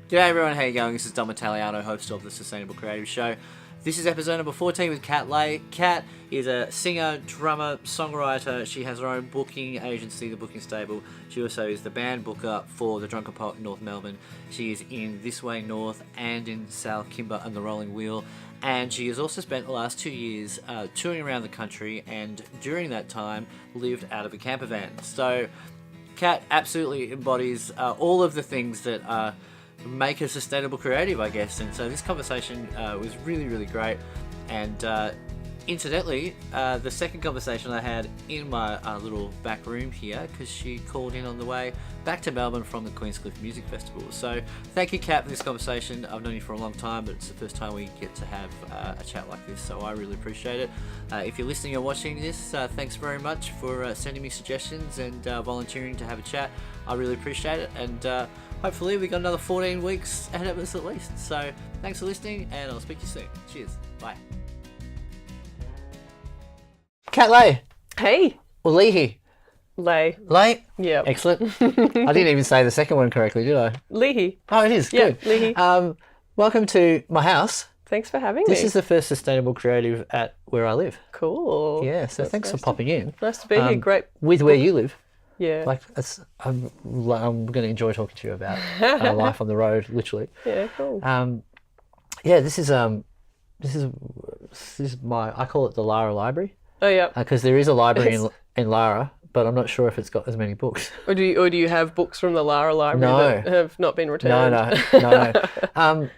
G'day everyone, how you going? This is Dom Italiano, host of the Sustainable Creative Show. This is episode number 14 with Kat Leahy. Kat is a singer, drummer, songwriter. She has her own booking agency, The Booking Stable. She also is the band booker for the Drunken Poet in North Melbourne. She is in This Way North and in South Kimber and the Rolling Wheel. And she has also spent the last 2 years touring around the country, and during that time lived out of a campervan. So Kat absolutely embodies all of the things that make a sustainable creative, I guess. And so this conversation was really, really great. And incidentally, the second conversation I had in my little back room here, because she called in on the way back to Melbourne from the Queenscliff Music Festival. So thank you, Kat, for this conversation. I've known you for a long time, but it's the first time we get to have a chat like this, so I really appreciate it. If you're listening or watching this, thanks very much for sending me suggestions and volunteering to have a chat. I really appreciate it, and hopefully we got another 14 weeks ahead of us at least. So thanks for listening, and I'll speak to you soon. Cheers. Bye. Kat Leahy. Hey. Or Leahy. Leigh. Leigh? Yeah. Excellent. I didn't even say the second one correctly, did I? Leahy. Oh, it is. Yeah, Good. Leahy. Welcome to my house. Thanks for having This me. is the first sustainable creative at where I live. Cool. Yeah, so That's thanks for nice popping in. Nice to be here. Great. With where you live. Yeah. Like, I'm going to enjoy talking to you about life on the road, literally. Yeah, cool. Yeah, this is my, I call it the Lara library. Oh, yeah. Because there is a library in Lara, but I'm not sure if it's got as many books. Or do you have books from the Lara library that have not been returned? No.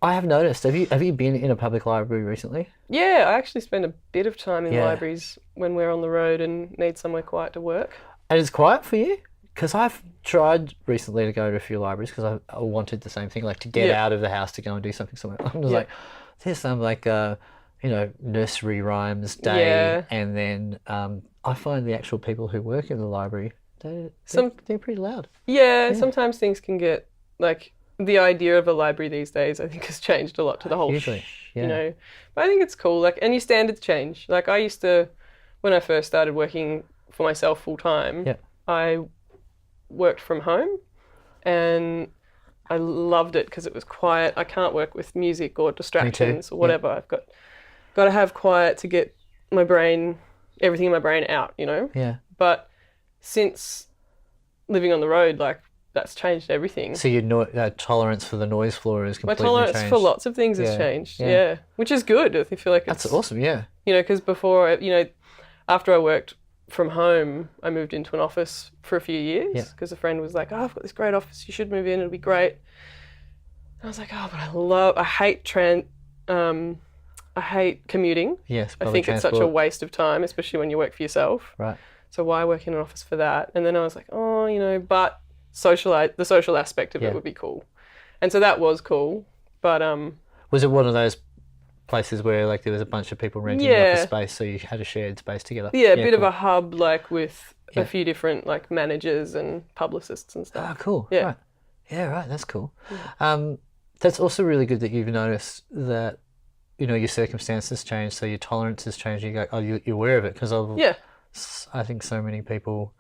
I have noticed. Have you been in a public library recently? Yeah, I actually spend a bit of time in libraries when we're on the road and need somewhere quiet to work. And it's quiet for you? Because I've tried recently to go to a few libraries because I wanted the same thing, like to get out of the house to go and do something somewhere. I'm just like, there's some like, nursery rhymes day, and then I find the actual people who work in the library, they're pretty loud. Yeah, sometimes things can get, like, the idea of a library these days, I think, has changed a lot to the whole Usually, you know. But I think it's cool, like, and your standards change. Like, I used to, when I first started working for myself full time, I worked from home, and I loved it because it was quiet. I can't work with music or distractions or whatever. I've got to have quiet to get my brain, everything in my brain out, you know? Yeah. But since living on the road, like, that's changed everything. So your tolerance for the noise floor is completely changed. My tolerance for lots of things has changed, which is good. I feel like it's... That's awesome, yeah. You know, because before, after I worked from home, I moved into an office for a few years because a friend was like, oh, I've got this great office, you should move in, it'll be great. And I was like, oh, but I hate commuting. Yes, I think it's such a waste of time, especially when you work for yourself. Right. So why work in an office for that? And then I was like, oh, but the social aspect of it would be cool. And so that was cool. But was it one of those places where like there was a bunch of people renting the office space, so you had a shared space together? Yeah, a bit of a hub, like with a few different like managers and publicists and stuff. Oh, cool. Yeah. Right. Yeah, right. That's cool. Yeah. That's also really good that you've noticed that, your circumstances change, so your tolerance has changed. You go, you're aware of it, because I think so many people,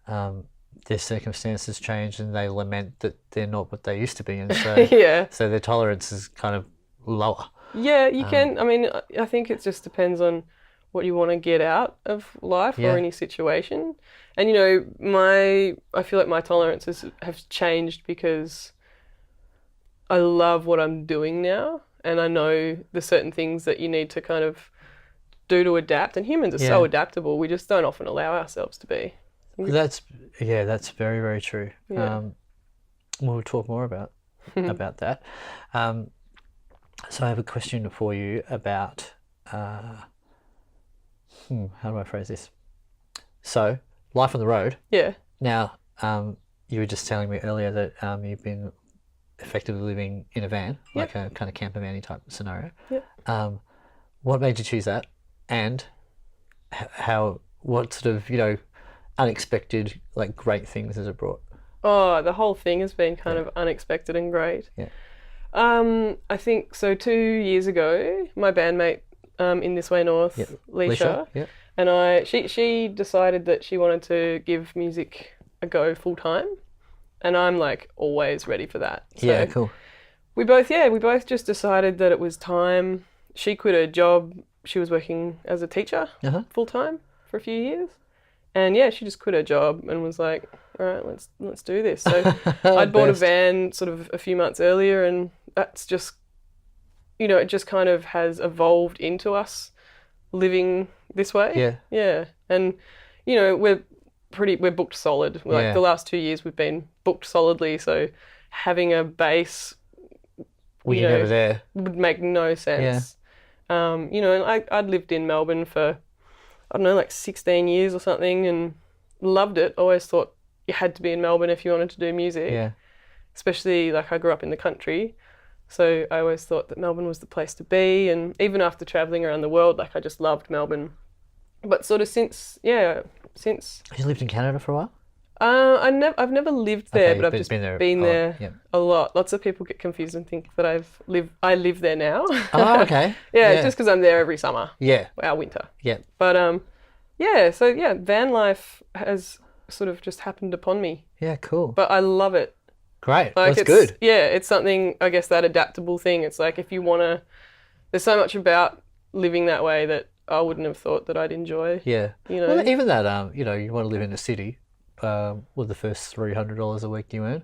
their circumstances change and they lament that they're not what they used to be, and so so their tolerance is kind of lower. Yeah, you can. I mean, I think it just depends on what you want to get out of life or any situation. And I feel like my tolerances have changed because I love what I'm doing now, and I know the certain things that you need to kind of do to adapt. And humans are so adaptable; we just don't often allow ourselves to be. That's very, very true. Yeah. We'll talk more about that. So I have a question for you about how do I phrase this? So life on the road. Yeah. Now, you were just telling me earlier that you've been effectively living in a van, like a kind of camper van-y type scenario. Yeah. What made you choose that, and what sort of unexpected like great things has it brought? Oh, the whole thing has been kind of unexpected and great. Yeah. I think so. 2 years ago, my bandmate in This Way North, Leahy, and she decided that she wanted to give music a go full time, and I'm like always ready for that. So Yeah, cool. we both just decided that it was time. She quit her job. She was working as a teacher full time for a few years. And yeah, she just quit her job and was like, all right, let's do this. So I'd bought a van sort of a few months earlier, and that's just, you know, it just kind of has evolved into us living this way. Yeah. Yeah. And, you know, we're booked solid. Like the last 2 years we've been booked solidly. So having a base, you're never there, would make no sense. Yeah. You know, and I'd lived in Melbourne for, I don't know, like 16 years or something, and loved it. Always thought you had to be in Melbourne if you wanted to do music. Yeah. Especially, like, I grew up in the country. So I always thought that Melbourne was the place to be. And even after travelling around the world, like, I just loved Melbourne. But sort of since... You lived in Canada for a while? I've never lived there, but I've just been there yeah. a lot. Lots of people get confused and think that I live there now. Oh, okay. Yeah, just because I'm there every summer. Yeah. Our winter. Yeah. But van life has sort of just happened upon me. Yeah, cool. But I love it. Great. Like, that's good. Yeah, it's something, I guess, that adaptable thing. It's like, if you want to, there's so much about living that way that I wouldn't have thought that I'd enjoy. Yeah. You know? Well, even that, you know, you want to live in the city. With the first $300 a week you earn,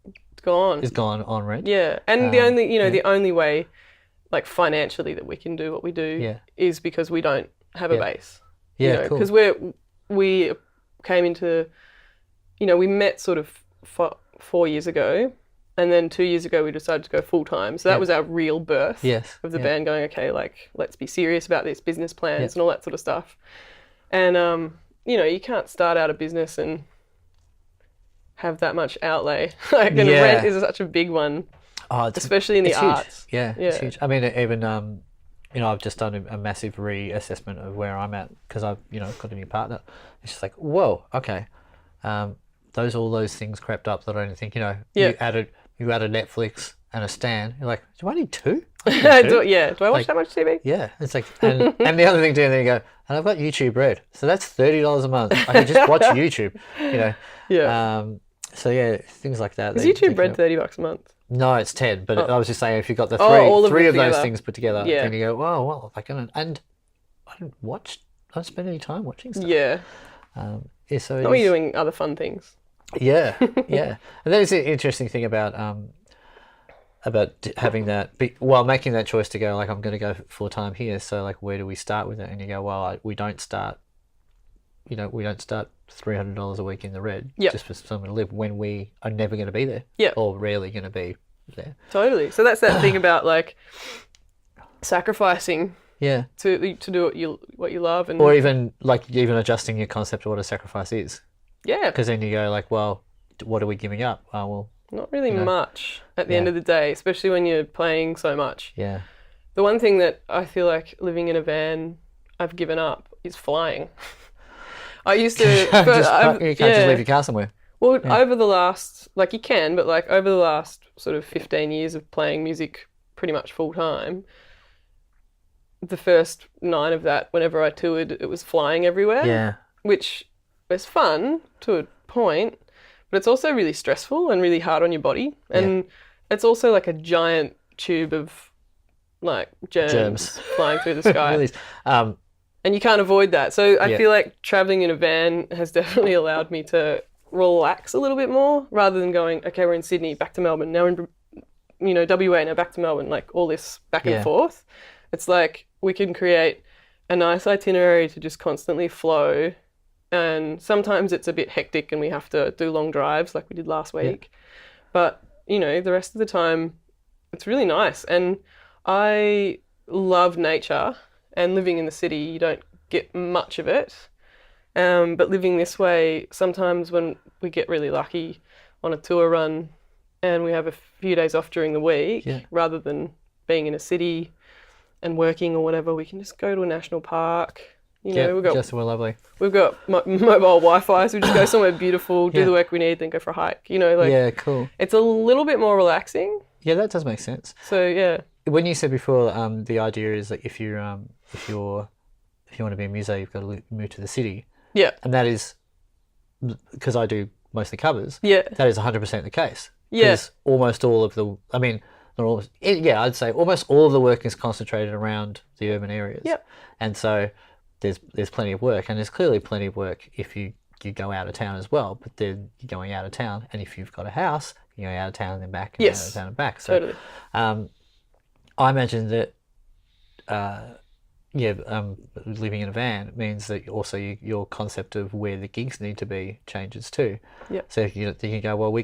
it's gone on rent. Yeah, and the only way, like, financially, that we can do what we do is because we don't have a base. Yeah, you know, cool. Because we came into, you know, we met sort of 4 years ago, and then 2 years ago we decided to go full time. So that was our real birth of the band. Going, okay, like, let's be serious about this, business plans and all that sort of stuff, and you know, you can't start out a business and have that much outlay. Like, and rent is such a big one, especially in the arts. Huge. Yeah, it's huge. I mean, even, you know, I've just done a massive reassessment of where I'm at because I've, you know, got a new partner. It's just like, whoa, okay. All those things crept up that I didn't think, you know, you added Netflix and a stand. You're like, do I need two? Do I watch that much TV? Yeah, it's like, and the other thing too, and then you go, and I've got YouTube Red, so that's $30 a month. I can just watch YouTube, you know. Yeah. So yeah, things like that. Is YouTube Red $30 a month? No, it's 10. But I was just saying, if you got the three of those things put together, then you go, oh well, I can. And I don't spend any time watching stuff. Yeah. So not you doing other fun things. Yeah, yeah. And that is an interesting thing about having that, making that choice to go, like, I'm going to go full time here. So, like, where do we start with it? And you go, well, we don't start $300 a week in the red just for someone to live when we are never going to be there, or rarely going to be there. Totally. So that's that thing about, like, sacrificing. Yeah. To do what you love, and or even adjusting your concept of what a sacrifice is. Yeah. Because then you go, like, well, what are we giving up? Well, not really much at the end of the day, especially when you're playing so much. Yeah. The one thing that I feel like living in a van I've given up is flying. I used to... you can't just leave your car somewhere. Well, over the last... Like, you can, but, like, over the last sort of 15 years of playing music pretty much full time, the first 9 of that, whenever I toured, it was flying everywhere. Yeah. Which was fun to a point, but it's also really stressful and really hard on your body. And it's also like a giant tube of, like, germs flying through the sky. And you can't avoid that. So I feel like traveling in a van has definitely allowed me to relax a little bit more, rather than going, okay, we're in Sydney, back to Melbourne, now in, you know, WA, now back to Melbourne, like, all this back and forth. It's like we can create a nice itinerary to just constantly flow. And sometimes it's a bit hectic and we have to do long drives like we did last week. But, you know, the rest of the time, it's really nice. And I love nature, and living in the city, you don't get much of it. But living this way, sometimes when we get really lucky on a tour run and we have a few days off during the week, rather than being in a city and working or whatever, we can just go to a national park. You know, we're lovely. We've got mobile Wi-Fi, so we just go somewhere beautiful, do the work we need, then go for a hike. You know, like, cool. It's a little bit more relaxing. Yeah, that does make sense. So yeah. When you said before, the idea is that if you want to be a muso, you've got to move to the city. Yeah. And that is because I do most of the covers, Yeah. that is 100% the case. Yeah. Because almost all of the, I mean, not almost, yeah, I'd say almost all of the work is concentrated around the urban areas. Yep. And so there's plenty of work, and there's clearly plenty of work if you go out of town as well, but then you're going out of town, and if you've got a house, you're going out of town and then back, and Yes. out of town and back. So, Totally. I imagine that, living in a van means that also your concept of where the gigs need to be changes too. Yep. So you can go, well,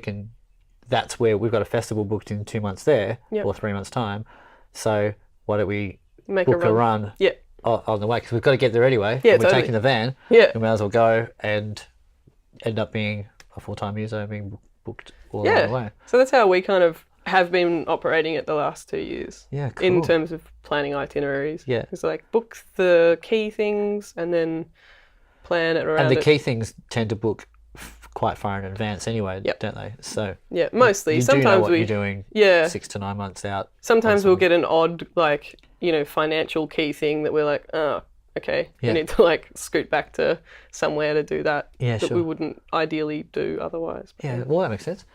that's where we've got a festival booked in 2 months there, Yep. or 3 months time. So why don't we Make book a run Yeah. on the way? Because we've got to get there anyway. Yeah, and we're totally. taking the van. Yeah. We may as well go and end up being a full-time user, being booked all along the way. So that's how we kind of have been operating it the last 2 years. Yeah, cool. In terms of planning itineraries. Yeah. It's like book the key things and then plan it around And the it. key things tend to book quite far in advance anyway, Yep. don't they? So Yeah, mostly. you Sometimes do know what we you're doing yeah. 6 to 9 months out. Sometimes we'll get an odd, like, financial key thing that we're like, oh, okay, Yeah. we need to like scoot back to somewhere to do that Yeah, that sure. we wouldn't ideally do otherwise. But Yeah, well, that makes sense.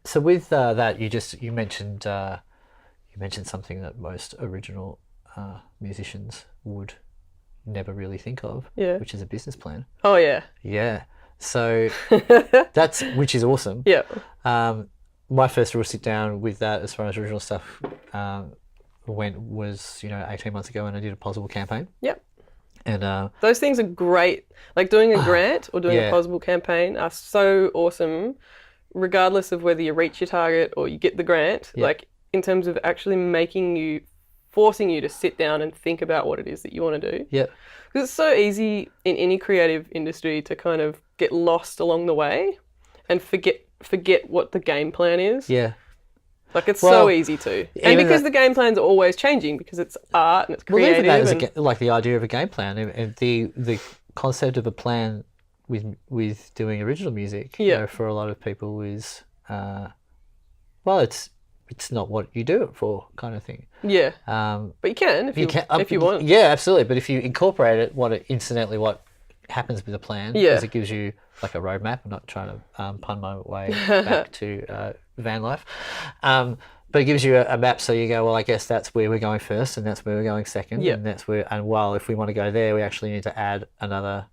So with that, you mentioned something that most original musicians would never really think of, Yeah. which is a business plan. Oh yeah. Yeah. So which is awesome. Yeah. My first real sit down with that, as far as original stuff was 18 months ago, and I did a possible campaign. Yep. And Those things are great. Like doing a grant or doing Yeah. a possible campaign are so awesome, regardless of whether you reach your target or you get the grant. Yeah. Like in terms of actually forcing you to sit down and think about what it is that you want to do. yeah, Because it's so easy in any creative industry to kind of get lost along the way and forget what the game plan is. yeah. Like it's Well, so easy to. And because the game plans are always changing because it's art and it's Well, creative. even that is and, like the idea of a game plan, and the concept of a plan with doing original music. Yeah. For a lot of people is, it's not what you do it for, kind of thing. yeah. But you can if you want. Yeah, absolutely. But if you incorporate it, what happens with the plan Yeah. is it gives you like a roadmap. I'm not trying to pun my way back to van life. But it gives you a map, so you go, well, I guess that's where we're going first, and that's where we're going second, Yeah. and well, if we want to go there, we actually need to add another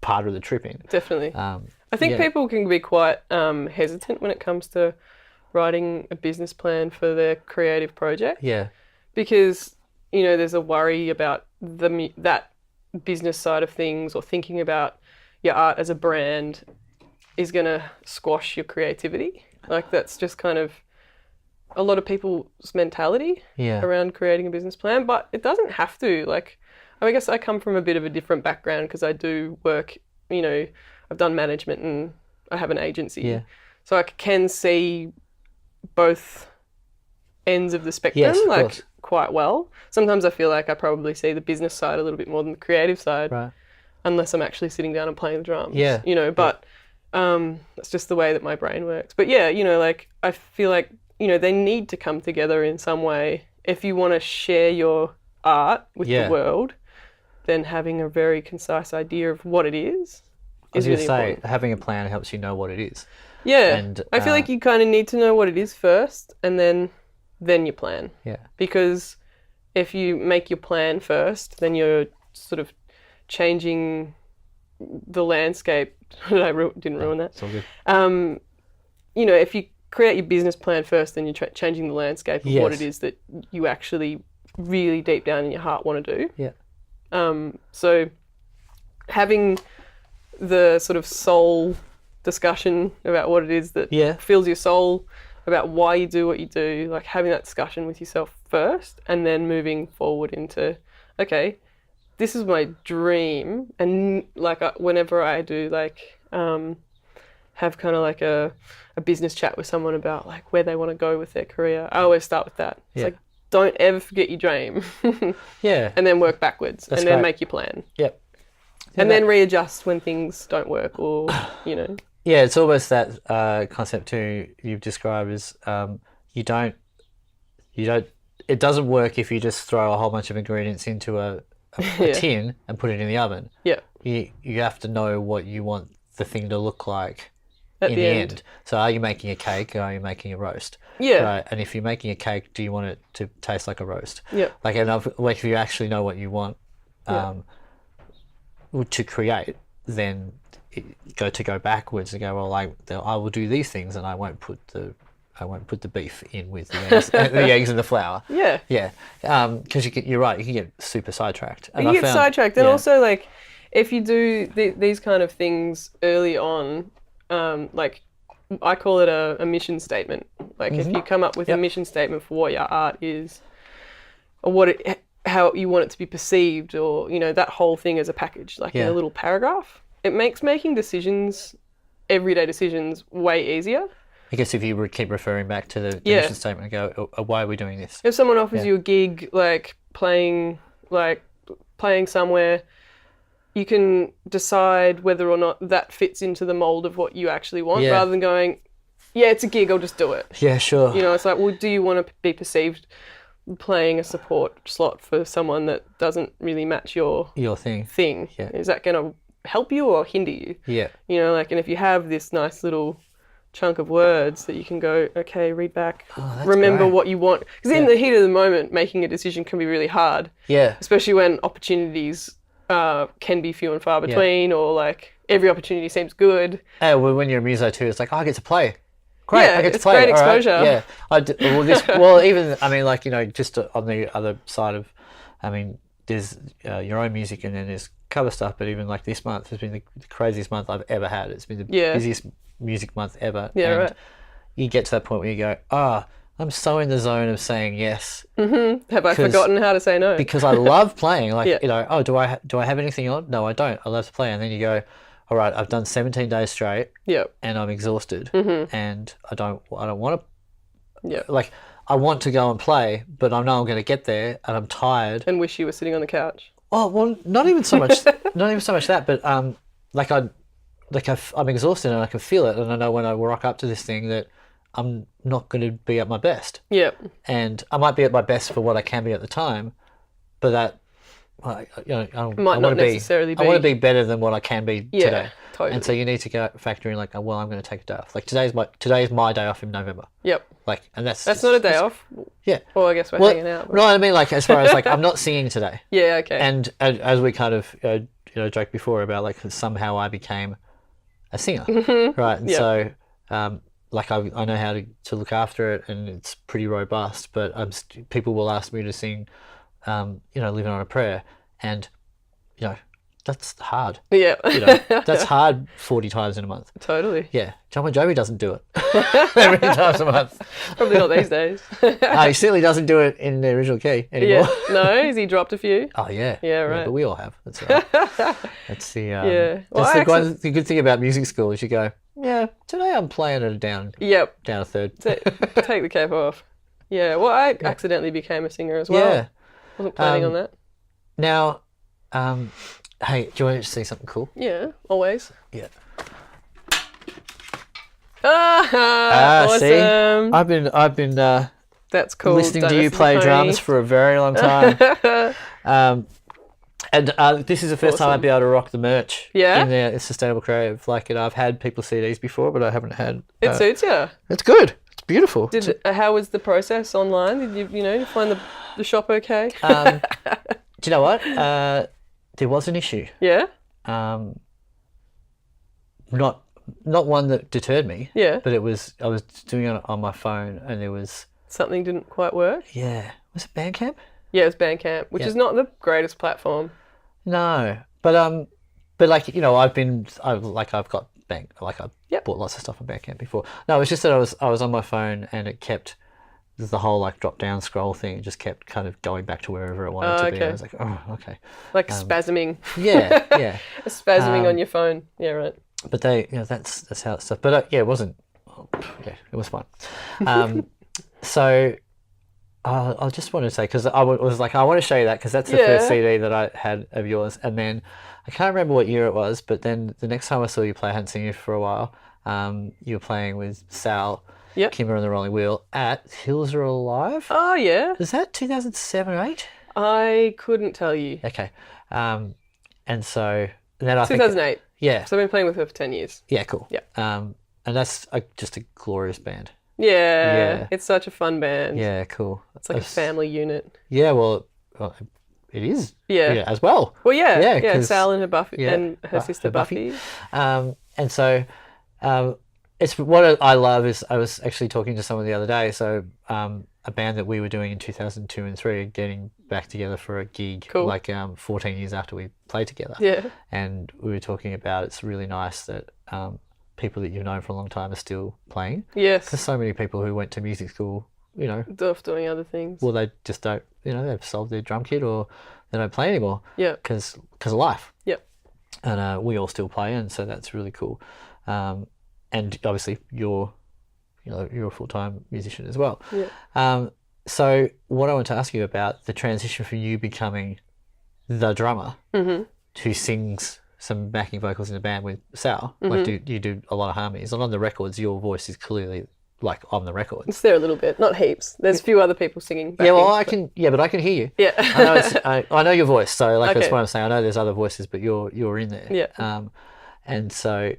part of the trip in. Definitely. I think yeah. people can be quite hesitant when it comes to writing a business plan for their creative project Yeah, because there's a worry about that business side of things, or thinking about your art as a brand is going to squash your creativity. Like that's just kind of a lot of people's mentality yeah, around creating a business plan, but it doesn't have to. Like, I guess I come from a bit of a different background because I do work, I've done management and I have an agency. Yeah. So I can see both ends of the spectrum, Yes, of like course. quite well. Sometimes I feel like I probably see the business side a little bit more than the creative side, right. unless I'm actually sitting down and playing the drums. Yeah. But that's just the way that my brain works. But yeah, like I feel like, they need to come together in some way. If you want to share your art with Yeah. the world, then having a very concise idea of what it is I was is going really to say, important. having a plan helps you know what it is. Yeah. And, I feel like you kind of need to know what it is first and then you plan. Yeah. Because if you make your plan first, then you're sort of changing the landscape. Didn't ruin that. It's all good. If you create your business plan first, then you're changing the landscape of what Yes. it is that you actually really deep down in your heart want to do. Yeah. So having the sort of soul discussion about what it is that Yeah. fills your soul, about why you do what you do, like having that discussion with yourself first and then moving forward into, okay, this is my dream. And like whenever I do like have kind of like a business chat with someone about like where they want to go with their career, I always start with that. It's Yeah. like, don't ever forget your dream. Yeah. And then work backwards. That's and then great. make your plan. Yep. And then readjust when things don't work or, Yeah, it's almost that concept too you've described as you don't. It doesn't work if you just throw a whole bunch of ingredients into a Yeah. tin and put it in the oven. Yeah. you have to know what you want the thing to look like At in the the end. end. So are you making a cake or are you making a roast? Yeah. Right. And if you're making a cake, do you want it to taste like a roast? Yeah. Like, if you actually know what you want to create, then go backwards and go, well, I will do these things, and I won't put the beef in with the eggs, the eggs and the flour. Yeah. Yeah. Because you're right, you can get super sidetracked. And You I get found- sidetracked, and yeah. also like if you do these kind of things early on, like I call it a mission statement. Like if you come up with a mission statement for what your art is, or how you want it to be perceived, or that whole thing as a package, like in a little paragraph, it makes making decisions, everyday decisions, way easier. I guess if you keep referring back to the mission statement and go, why are we doing this? If someone offers you a gig, like playing somewhere, you can decide whether or not that fits into the mold of what you actually want, rather than going, yeah, it's a gig, I'll just do it. Yeah, sure. It's like, well, do you want to be perceived playing a support slot for someone that doesn't really match your thing? Yeah. Is that going to help you or hinder you? Yeah. And if you have this nice little chunk of words that you can go, okay, read back, that's remember great. what you want. Because in the heat of the moment, making a decision can be really hard. Yeah. Especially when opportunities can be few and far between, or like every opportunity seems good. When you're a muso too, it's like, I get to play. Great, Yeah, I get to it's play. great All right. exposure. Yeah. Even, I mean, like, just on the other side of, I mean, there's your own music and then there's cover stuff, but even like this month has been the craziest month I've ever had. It's been the busiest music month ever. Yeah, and right. You get to that point where you go, I'm so in the zone of saying yes. Mm-hmm. Have I forgotten how to say no? Because I love playing. Like, do I have anything on? No, I don't. I love to play. And then you go, all right, I've done 17 days straight. Yep. And I'm exhausted. Mm-hmm. And I don't want to. Yeah. Like, I want to go and play, but I know I'm going to get there, and I'm tired. And wish you were sitting on the couch. Oh well, not even so much that, but I'm exhausted and I can feel it, and I know when I rock up to this thing that I'm not going to be at my best. Yep. And I might be at my best for what I can be at the time, but that, I want to be better than what I can be today. Totally. And so you need to factor in like, well, I'm going to take a day off. Like today's my day off in November. Yep. Like, and that's not a day off. Yeah. Well, I guess we're hanging out. But... No, I mean, like, as far as like, I'm not singing today. Yeah. Okay. And as we kind of joked before about like somehow I became a singer, right? And so like I know how to look after it, and it's pretty robust. But people will ask me to sing, Living on a Prayer, and that's hard. Yeah. That's hard 40 times in a month. Totally. Yeah. John Bon Jovi doesn't do it that many times a month. Probably not these days. He certainly doesn't do it in the original key anymore. Yeah. No, has he dropped a few? Oh, yeah. Yeah, right. But we all have. That's right. That's the, Well, the good thing about music school is you go, yeah, today I'm playing it down a third. Take the cap off. Yeah. Well, I accidentally became a singer as well. Yeah. Wasn't planning on that. Now, hey, do you want to see something cool? Yeah, always. Yeah. Awesome. See? I've been That's cool. Listening to you play drums for a very long time. And this is the first time I'd be able to rock the merch in the Sustainable Creative. Like, I've had people CDs before, but I haven't had... It suits you. It's good. It's beautiful. How was the process online? Did you find the shop okay? Do you know what? There was an issue. Yeah? Not one that deterred me. Yeah. But I was doing it on my phone, and there was... Something didn't quite work? Yeah. Was it Bandcamp? Yeah, it was Bandcamp, which is not the greatest platform. No. But like, I've got bought lots of stuff on Bandcamp before. No, it was just that I was on my phone, and it kept... the whole like drop down scroll thing, it just kept kind of going back to wherever it wanted to be. I was like, oh, okay. Like spasming. Yeah, yeah. Spasming on your phone. Yeah, right. But that's how it's stuff. But it wasn't. Yeah, it was fun. So I just wanted to say, because I was like, I want to show you that because that's the first CD that I had of yours, and then I can't remember what year it was, but then the next time I saw you play, I hadn't seen you for a while. You were playing with Sal. Yep. Kimber and the Rolling Wheel at Hills Are Alive. Oh, yeah. Was that 2007 or 8? I couldn't tell you. Okay. And so then I 2008. think, yeah. So I've been playing with her for 10 years. Yeah, cool. Yeah. And that's just a glorious band. Yeah. It's such a fun band. Yeah, cool. It's like a family unit. Yeah, well, it is. Yeah. As well. Well, yeah. Sal and her Buffy and her sister her Buffy. And so, it's what I love is I was actually talking to someone the other day. So, a band that we were doing in 2002 and 3, getting back together for a gig, cool. like 14 years after we played together. Yeah. And we were talking about it's really nice that people that you've known for a long time are still playing. Yes. There's so many people who went to music school, off doing other things. Well, they just don't, they've sold their drum kit or they don't play anymore. Yeah. Because of life. Yep. And we all still play, and so that's really cool. And obviously you're a full-time musician as well. Yeah. So what I want to ask you about the transition from you becoming the drummer who sings some backing vocals in the band with Sal. Like, you do a lot of harmonies, and on the records, your voice is clearly like on the records. It's there a little bit, not heaps. There's a few other people singing. Yeah, well, but I can hear you. Yeah. I know your voice, so Okay. that's what I'm saying. I know there's other voices, but you're in there. Yeah. And so,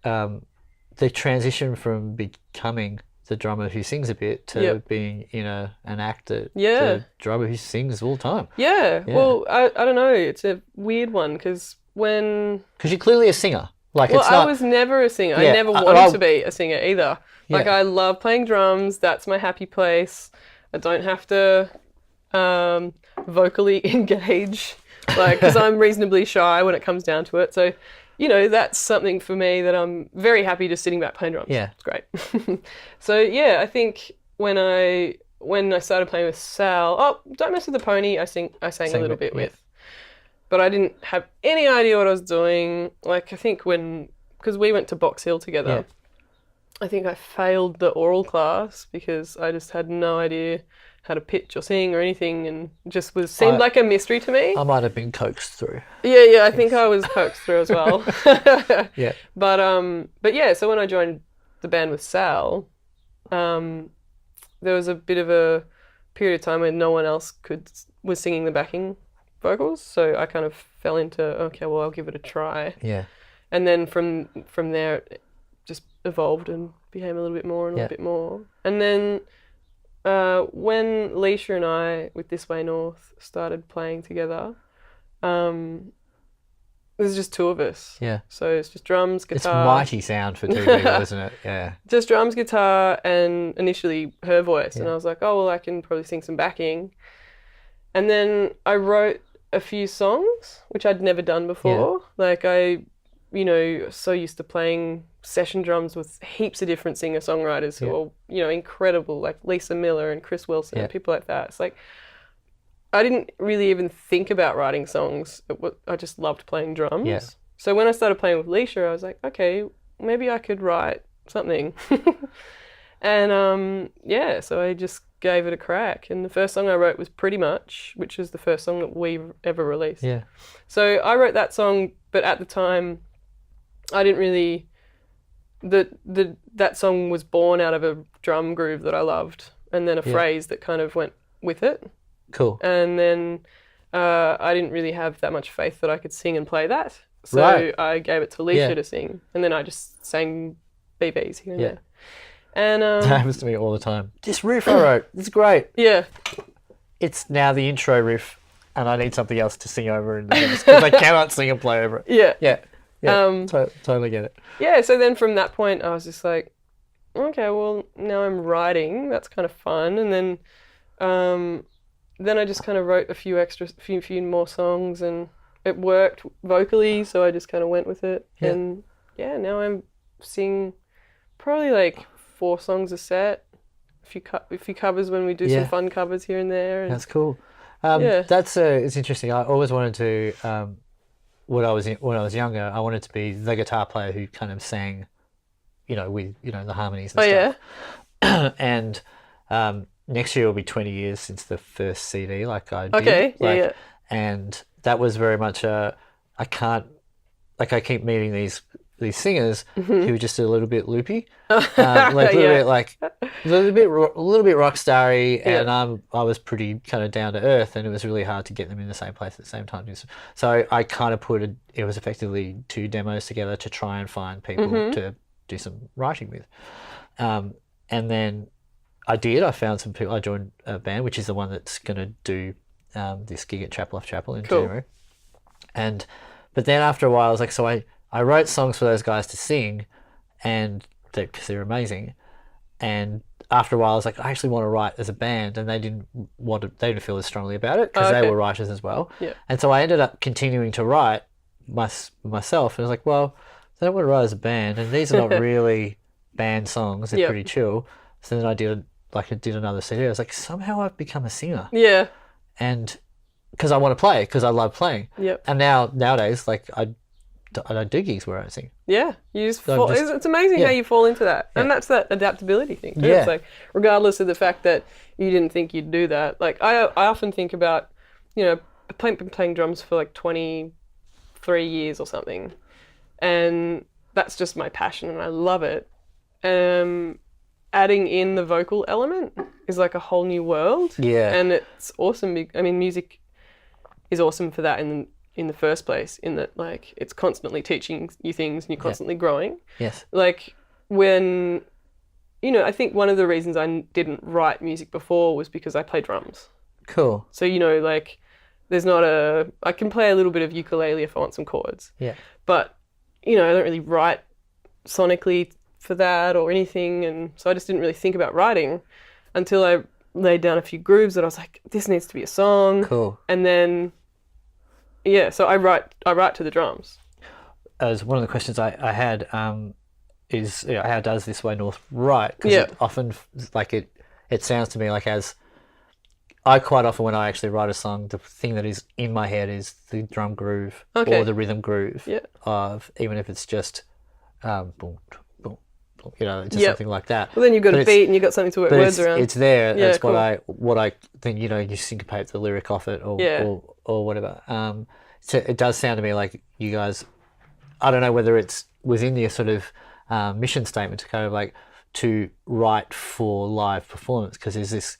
the transition from becoming the drummer who sings a bit to being an actor, the drummer who sings all the time. Yeah. Well, I don't know. It's a weird one because you're clearly a singer. Like, well, it's not... I was never a singer. Yeah, I never wanted to be a singer either. Like, I love playing drums. That's my happy place. I don't have to vocally engage, like, because I'm reasonably shy when it comes down to it. So, that's something for me that I'm very happy just sitting back playing drums. Yeah. It's great. So, yeah, I think when I started playing with Sal, Don't Mess With the Pony, I sang a little bit with. But I didn't have any idea what I was doing. Like, I think because we went to Box Hill together, I think I failed the oral class because I just had no idea how to pitch or sing or anything, and just seemed like a mystery to me. I might have been coaxed through. Yeah, I think I was coaxed through as well. Yeah. But yeah, so when I joined the band with Sal, there was a bit of a period of time where no one else was singing the backing vocals, so I kind of fell into, okay, well, I'll give it a try. Yeah. And then from there, it just evolved and became a little bit more and a little bit more. And then when Leahy and I, with This Way North, started playing together, there's just two of us. Yeah. So it's just drums, guitar. It's mighty sound for two people, isn't it? Yeah. Just drums, guitar, and initially her voice. Yeah. And I was like, oh, well, I can probably sing some backing. And then I wrote a few songs, which I'd never done before. Yeah. Like, so used to playing session drums with heaps of different singer-songwriters who are, incredible, like Lisa Miller and Chris Wilson and people like that. It's like, I didn't really even think about writing songs. I just loved playing drums. Yeah. So when I started playing with Leahy, I was like, okay, maybe I could write something. And so I just gave it a crack. And the first song I wrote was Pretty Much, which is the first song that we ever released. Yeah. So I wrote that song, but at the time, I didn't really... That song was born out of a drum groove that I loved, and then a phrase that kind of went with it. Cool. And then I didn't really have that much faith that I could sing and play that. So I gave it to Leahy to sing, and then I just sang BBs here and there. And that happens to me all the time. This riff I wrote, it's great. Yeah. It's now the intro riff, and I need something else to sing over it because I cannot sing and play over it. Yeah. Yeah. Yeah, totally get it. Yeah, so then from that point, I was just like, okay, well, now I'm writing. That's kind of fun. And then I just kind of wrote a few more songs, and it worked vocally, so I just kind of went with it. Yeah. And now I'm sing probably like 4 songs a set, a few covers when we do some fun covers here and there. And that's cool. It's interesting. I always wanted to... when I was younger, I wanted to be the guitar player who kind of sang, with the harmonies and stuff. Yeah. And next year will be 20 years since the first CD, like I did. Okay. Yeah. And that was very much I keep meeting these these singers who were just a little bit loopy, like a little bit like a little bit rock starry, and I was pretty kind of down to earth, and it was really hard to get them in the same place at the same time. So I kind of it was effectively 2 demos together to try and find people to do some writing with, and then I found some people. I joined a band, which is the one that's going to do this gig at Chapel Off Chapel in January. But then after a while, I was like, so I wrote songs for those guys to sing, and because they're amazing. And after a while, I was like, I actually want to write as a band, and they didn't feel as strongly about it because they were writers as well. Yeah. And so I ended up continuing to write myself, and I was like, well, I don't want to write as a band, and these are not really band songs; they're pretty chill. So then I did another CD. I was like, somehow I've become a singer. Yeah. And because I want to play, because I love playing. Yep. And nowadays, like I don't do gigs where I sing. Yeah, you just fall. It's amazing how you fall into that, and that's that adaptability thing. Too. Yeah. It's like regardless of the fact that you didn't think you'd do that. Like I often think about, I've been playing drums for like 23 years or something, and that's just my passion, and I love it. Adding in the vocal element is like a whole new world. Yeah. And it's awesome. I mean, music is awesome for that in the first place, in that like it's constantly teaching you things and you're constantly growing. Yes. Like when, I think one of the reasons I didn't write music before was because I play drums. Cool. So, like there's not I can play a little bit of ukulele if I want some chords. Yeah. But, I don't really write sonically for that or anything, and so I just didn't really think about writing until I laid down a few grooves that I was like, this needs to be a song. Cool. And then so I write to the drums. As one of the questions I had is how does This Way North write? Because it often it sounds to me like as I quite often when I actually write a song, the thing that is in my head is the drum groove or the rhythm groove of, even if it's just boom, just something like that. Well, then you've got a beat and you've got something to work words around. It's there. That's cool. what I then you syncopate the lyric off it or whatever. So it does sound to me like you guys. I don't know whether it's within your sort of mission statement to kind of like to write for live performance, because there's this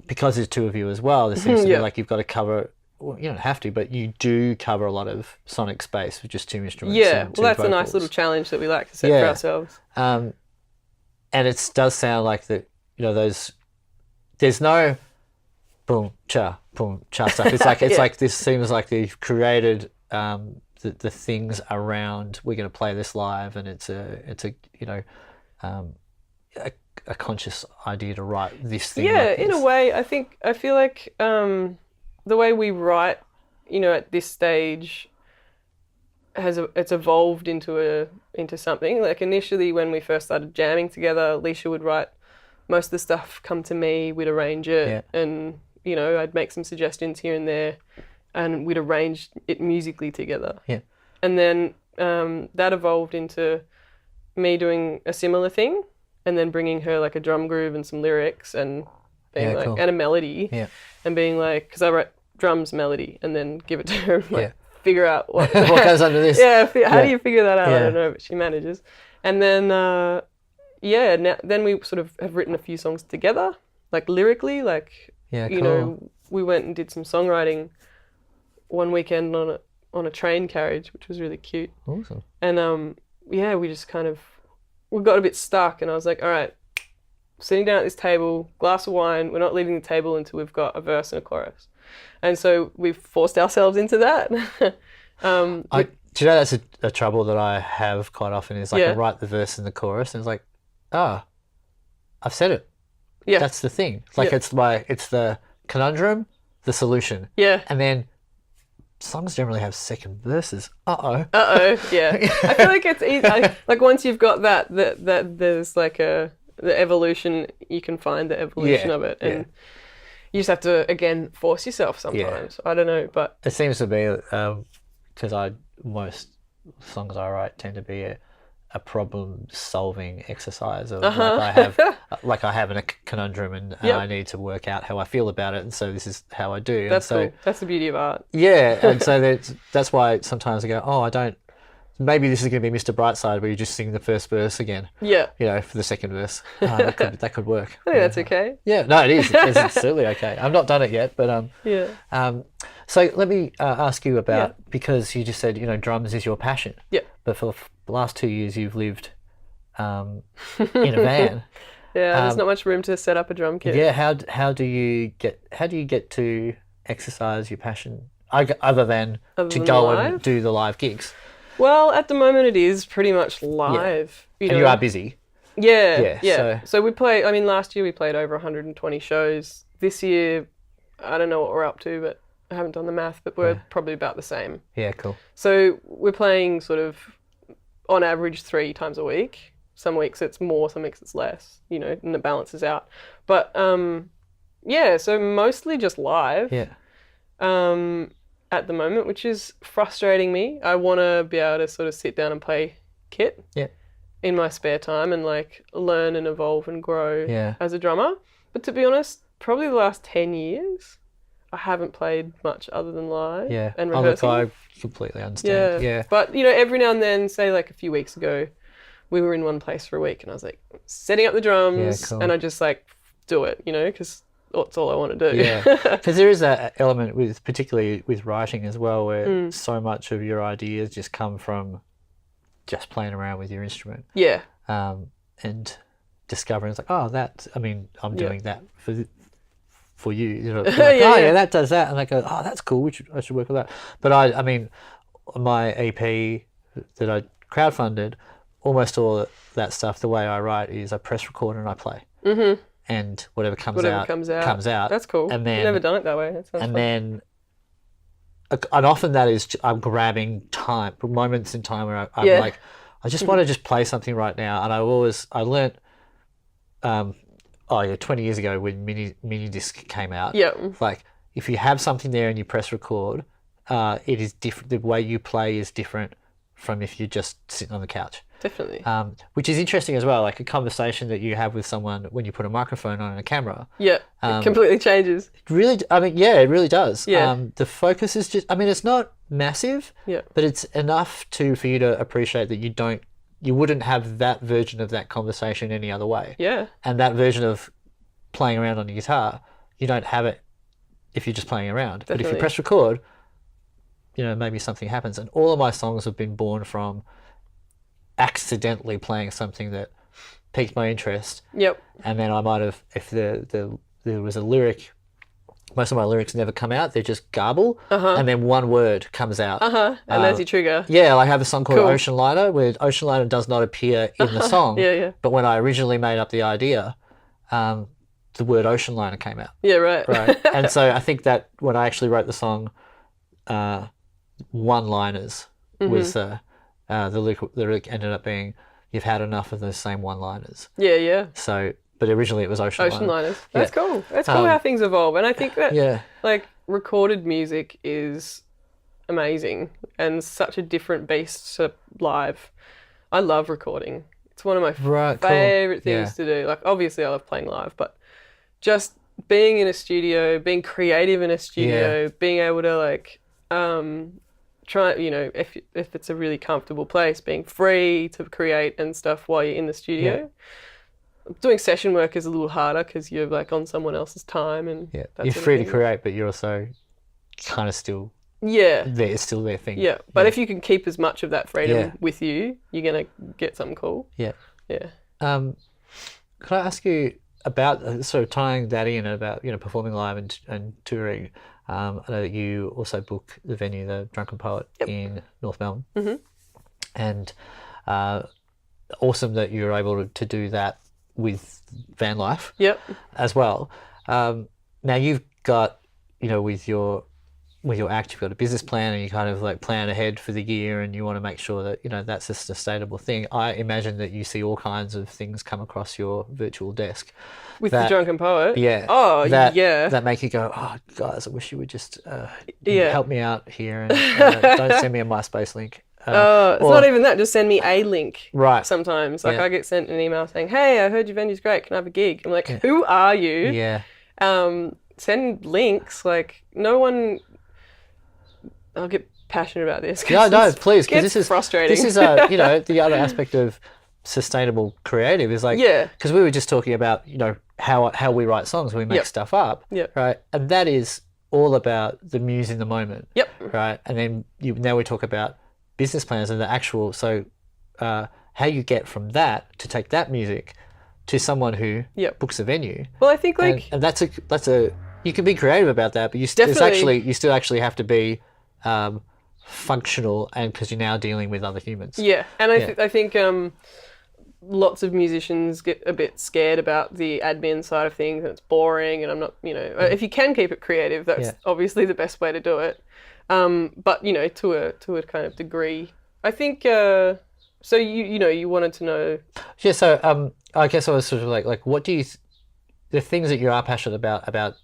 because there's 2 of you as well. There seems to be like you've got to cover. Well, you don't have to, but you do cover a lot of sonic space with just 2 instruments. Yeah, well, that's vocals. A nice little challenge that we like to set for ourselves. And it does sound like that. There's no boom cha stuff. It's like like this seems like they've created the things around. We're going to play this live, and it's a conscious idea to write this thing. Yeah, like this. In a way, I feel like. The way we write, at this stage, it's evolved into something. Like initially, when we first started jamming together, Alicia would write most of the stuff, come to me, we'd arrange it, and I'd make some suggestions here and there, and we'd arrange it musically together. Yeah, and then that evolved into me doing a similar thing, and then bringing her like a drum groove and some lyrics and. Being like, cool. And a melody, and being like, because I write drums melody and then give it to her, and like, figure out what goes under this. How do you figure that out? I don't know, but she manages. And then, then we sort of have written a few songs together, like lyrically, like we went and did some songwriting one weekend on a train carriage, which was really cute. Awesome. And we just we got a bit stuck, and I was like, all right. Sitting down at this table, glass of wine, we're not leaving the table until we've got a verse and a chorus. And so we've forced ourselves into that. Do you know that's a trouble that I have quite often is like I write the verse and the chorus and it's like, I've said it. Yeah. That's the thing. Like it's the conundrum, the solution. Yeah. And then songs generally have second verses. Yeah. I feel like it's easy. Like once you've got that there's like the evolution, you can find the evolution of it, and you just have to again force yourself sometimes. I don't know, but it seems to be because most songs I write tend to be a problem solving exercise of like I have a conundrum and I need to work out how I feel about it, and so this is how I do. That's cool. That's the beauty of art. Yeah, and so that's why sometimes I go, I don't maybe this is going to be Mr. Brightside, where you just sing the first verse again. Yeah. You know, for the second verse. That could work. I think that's okay. Yeah, no, it is. It's certainly okay. I've not done it yet, but yeah. So let me ask you about, because you just said, you know, drums is your passion. Yeah. But for the last 2 years, you've lived in a van. Yeah, there's not much room to set up a drum kit. Yeah, how do you get to exercise your passion other than go live? and do the live gigs? Well, at the moment it is pretty much live. Yeah. You are busy. Yeah. So we play. I mean, last year we played over 120 shows. This year, I don't know what we're up to, but I haven't done the math. But we're probably about the same. Yeah, cool. So we're playing sort of on average 3 times a week. Some weeks it's more, some weeks it's less. You know, and it balances out. But yeah, so mostly just live. Yeah. At the moment, which is frustrating me. I want to be able to sort of sit down and play kit in my spare time and like learn and evolve and grow as a drummer. But to be honest, probably the last 10 years, I haven't played much other than live and rehearsing. I completely understand. Yeah. But, you know, every now and then, say like a few weeks ago, we were in one place for a week and I was like setting up the drums and I just like do it, you know, because that's all I want to do. Yeah, because there is that element particularly with writing as well, where so much of your ideas just come from just playing around with your instrument. Yeah. And discovering, it's like, I'm doing that for you. You know, like, that does that, and I go, oh, that's cool. I should work with that. But I mean, my EP that I crowdfunded, almost all that stuff, the way I write is I press record and I play. Mm-hmm. And whatever comes out. That's cool. And then, I've never done it that way. That sounds fun. Then, and often that is, I'm grabbing moments in time where I'm like, I just want to just play something right now. And I learnt, 20 years ago when mini disc came out. Yeah. Like, if you have something there and you press record, it is different. The way you play is different from if you're just sitting on the couch. Definitely. Which is interesting as well, like a conversation that you have with someone when you put a microphone on a camera. Yeah, it completely changes. It really does. Yeah. The focus is just, it's not massive, but it's enough for you to appreciate that you wouldn't have that version of that conversation any other way. Yeah. And that version of playing around on your guitar, you don't have it if you're just playing around. Definitely. But if you press record, you know, maybe something happens. And all of my songs have been born from accidentally playing something that piqued my interest. Yep. And then I might have, if there was a lyric, most of my lyrics never come out, they're just garble, and then one word comes out. And that's your trigger. Yeah, I have a song called Ocean Liner, where Ocean Liner does not appear in the song. Yeah. But when I originally made up the idea, the word Ocean Liner came out. Yeah, right. And so I think that when I actually wrote the song, one-liners was the lyric ended up being, "You've had enough of those same one-liners." Yeah. So, but originally it was Ocean Liners. That's cool. That's cool how things evolve, and I think that like recorded music is amazing and such a different beast to live. I love recording. It's one of my favorite things to do. Like, obviously I love playing live, but just being in a studio, being creative in a studio, being able to like try, you know, if it's a really comfortable place, being free to create and stuff while you're in the studio. Doing session work is a little harder because you're like on someone else's time and you're free to create, but you're also kind of still it's still their thing. But if you can keep as much of that freedom with you, you're gonna get something cool. Can I ask you about sort of tying that in about, you know, performing live and touring? I know that you also book the venue, the Drunken Poet, in North Melbourne, and awesome that you're able to do that with van life as well. Now you've got, you know, with your act, you've got a business plan and you kind of like plan ahead for the year and you want to make sure that, you know, that's a sustainable thing. I imagine that you see all kinds of things come across your virtual desk. With the Drunken Poet? Yeah. Oh, that make you go, oh, guys, I wish you would just help me out here and don't send me a MySpace link. It's not even that. Just send me a link. Right. Sometimes. Like I get sent an email saying, hey, I heard your venue's great. Can I have a gig? I'm like, who are you? Yeah. Send links. Like, no one... I'll get passionate about this. No, please, because this is frustrating. This is you know, the other aspect of sustainable creative is like, because we were just talking about, you know, how we write songs, we make stuff up, right? And that is all about the muse in the moment, right? And then now we talk about business plans and the actual, so how you get from that to take that music to someone who books a venue. Well, I think like, and that's a you can be creative about that, but you still actually have to be functional, and because you're now dealing with other humans. Yeah, and I think lots of musicians get a bit scared about the admin side of things, and it's boring, and I'm not, you know, if you can keep it creative, that's obviously the best way to do it. But, you know, to a kind of degree, I think, so you wanted to know. Yeah, so I guess I was sort of like what do you, the things that you are passionate about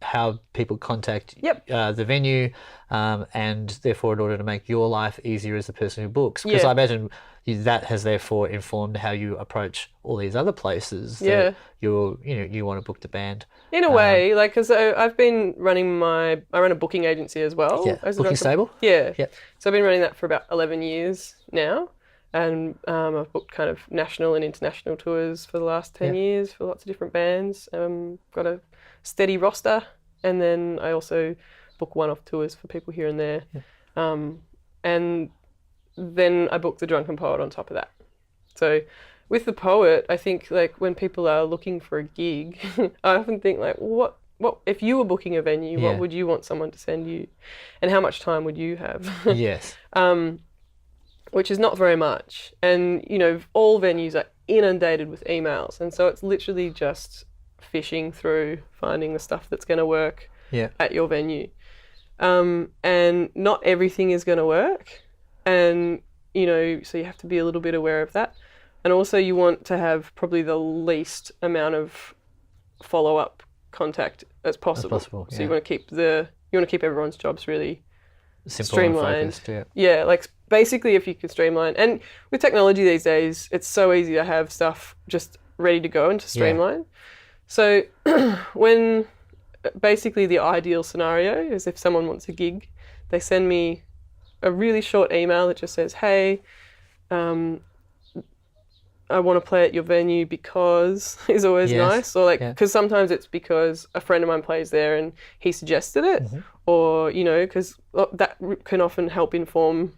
how people contact the venue, and therefore in order to make your life easier as the person who books, because I imagine that has therefore informed how you approach all these other places that you want to book the band. In a way, like, because I've been running I run a booking agency as well. Booking stable? Yeah. So I've been running that for about 11 years now. And I've booked kind of national and international tours for the last 10 years for lots of different bands. Got a steady roster, and then I also book one-off tours for people here and there. And then I book the Drunken Poet on top of that. So with the Poet, I think like when people are looking for a gig, I often think like, what if you were booking a venue, what would you want someone to send you? And how much time would you have? Yes. Which is not very much. And, you know, all venues are inundated with emails. And so it's literally just fishing through, finding the stuff that's going to work at your venue. And not everything is going to work. And, you know, so you have to be a little bit aware of that. And also you want to have probably the least amount of follow-up contact as possible. So you want to keep everyone's jobs really simple streamlined. And focused, yeah, like basically if you can streamline, and with technology these days it's so easy to have stuff just ready to go and to streamline. So when basically the ideal scenario is if someone wants a gig, they send me a really short email that just says, hey, I want to play at your venue because is always nice, or like, because sometimes it's because a friend of mine plays there and he suggested it, or, you know, because that can often help inform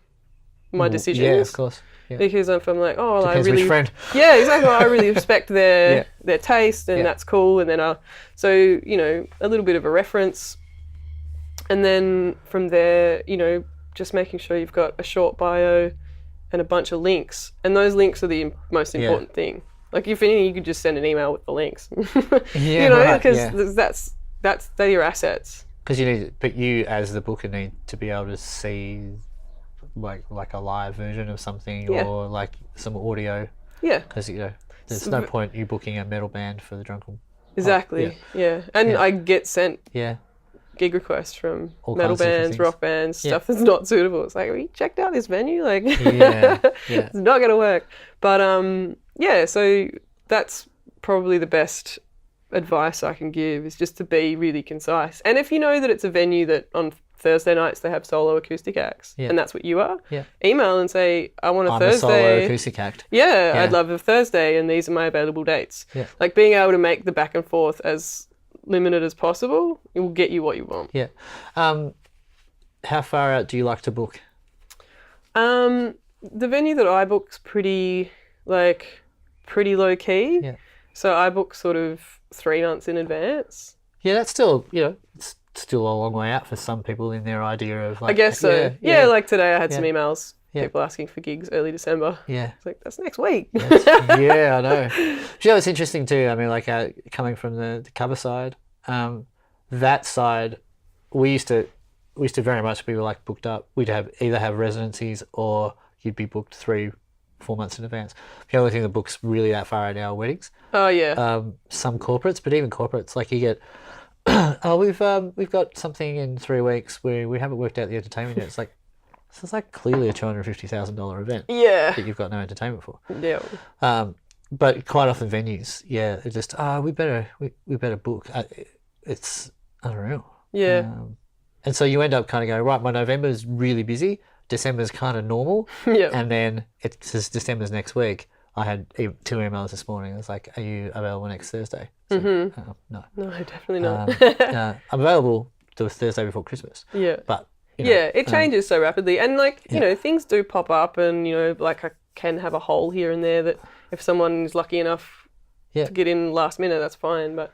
my decisions. Yeah, of course. Yeah. Because if I'm like, oh, well, depends which friend. Yeah, exactly. I really respect their taste, and that's cool. And then so, you know, a little bit of a reference, and then from there, you know, just making sure you've got a short bio and a bunch of links, and those links are the most important thing. Like if anything, you could just send an email with the links. You know, because they're your assets. Because you as the booker need to be able to see like a live version of something, or like some audio. Yeah. Because, you know, there's no point you booking a metal band for the Drunken. Exactly. And I get sent gig requests from all metal bands, rock bands, stuff that's not suitable. It's like, we checked out this venue, like it's not gonna work. But so that's probably the best advice I can give, is just to be really concise. And if you know that it's a venue that on Thursday nights they have solo acoustic acts, and that's what you are, email and say, I want a Thursday. I'm a solo acoustic act. I'd love a Thursday and these are my available dates. Like being able to make the back and forth as limited as possible, it will get you what you want. How far out do you like to book? The venue that I book's pretty low key. So I book sort of 3 months in advance. That's still, you know, it's still a long way out for some people in their idea of like, I guess so. Like today I had some emails, people asking for gigs early December. It's like, that's next week. I know. You know, it's interesting too. I mean, like coming from the cover side, that side, we used to very much be like booked up. We'd either have residencies or you'd be booked 3-4 months in advance. The only thing that books really that far out now are weddings. Some corporates, but even corporates, like you get, we've got something in 3 weeks where we haven't worked out the entertainment yet. It's like, this is like clearly a $250,000 event. That you've got no entertainment for. But quite often venues, it's just, we better book. It's unreal. And so you end up kind of going, right, my November's really busy, December's kind of normal, and then it says December's next week. I had 2 emails this morning. It's like, are you available next Thursday? So, no. No, definitely not. I'm available the Thursday before Christmas. Yeah. But, it changes so rapidly. And, like, you know, things do pop up and, you know, like I can have a hole here and there that if someone is lucky enough to get in last minute, that's fine. But,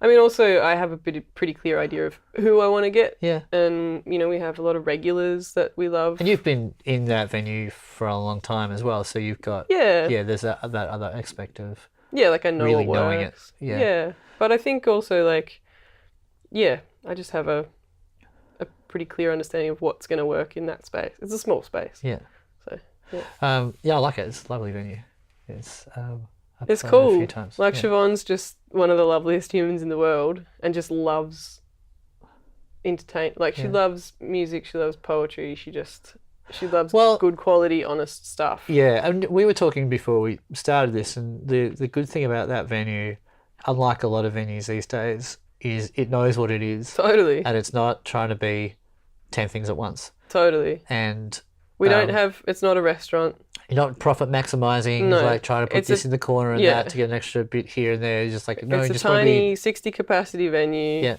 I mean, also I have a pretty clear idea of who I want to get. Yeah. And, you know, we have a lot of regulars that we love. And you've been in that venue for a long time as well, so you've got... there's that other aspect of... Yeah, like I know really what knowing works. it. Yeah. But I think also, like, I just have a pretty clear understanding of what's going to work in that space. It's a small space. Yeah. So, I like it. It's a lovely venue. It's cool. A few times. Like Siobhan's just one of the loveliest humans in the world and just loves like she loves music, she loves poetry, she loves good quality, honest stuff. Yeah, and we were talking before we started this, and the good thing about that venue, unlike a lot of venues these days, is it knows what it is. Totally. And it's not trying to be 10 things at once. Totally. And we don't have, it's not a restaurant. You're not profit maximising, like trying to put this in the corner and that to get an extra bit here and there. It's just like, no, it's just a tiny 60 capacity venue. Yeah.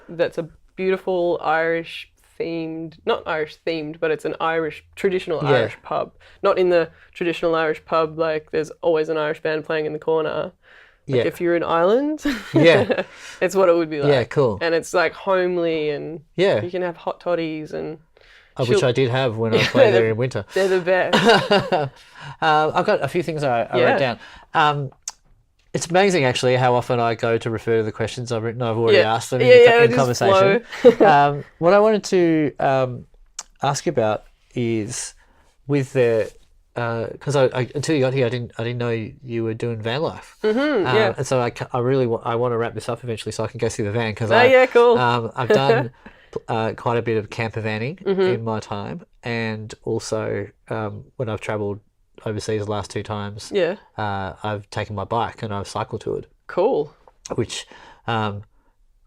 That's a beautiful Irish themed, not Irish themed, but it's an traditional Irish pub. Not in the traditional Irish pub, like there's always an Irish band playing in the corner. Like if you're in Ireland, it's what it would be like. Yeah, cool. And it's like homely and you can have hot toddies and... which I did have when I played there in winter. They're the best. I've got a few things I wrote down. It's amazing, actually, how often I go to refer to the questions I've written. I've already asked them in conversation. What I wanted to ask you about is with the... because until you got here, I didn't know you were doing van life. And so I really want to wrap this up eventually so I can go see the van because cool. I've done quite a bit of campervanning in my time, and also when I've travelled overseas the last 2 times, I've taken my bike and I've cycle toured. Cool. Which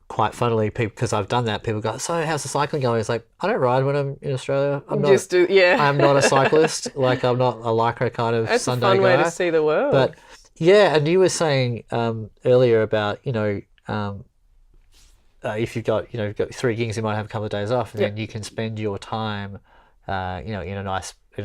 quite funnily, because I've done that, people go, so how's the cycling going? It's like, I don't ride when I'm in Australia. I'm not a cyclist. Like, I'm not a Lycra kind of Sunday guy. It's a fun way to see the world. But and you were saying earlier about, if you've got 3 gigs, you might have a couple of days off, and then you can spend your time, in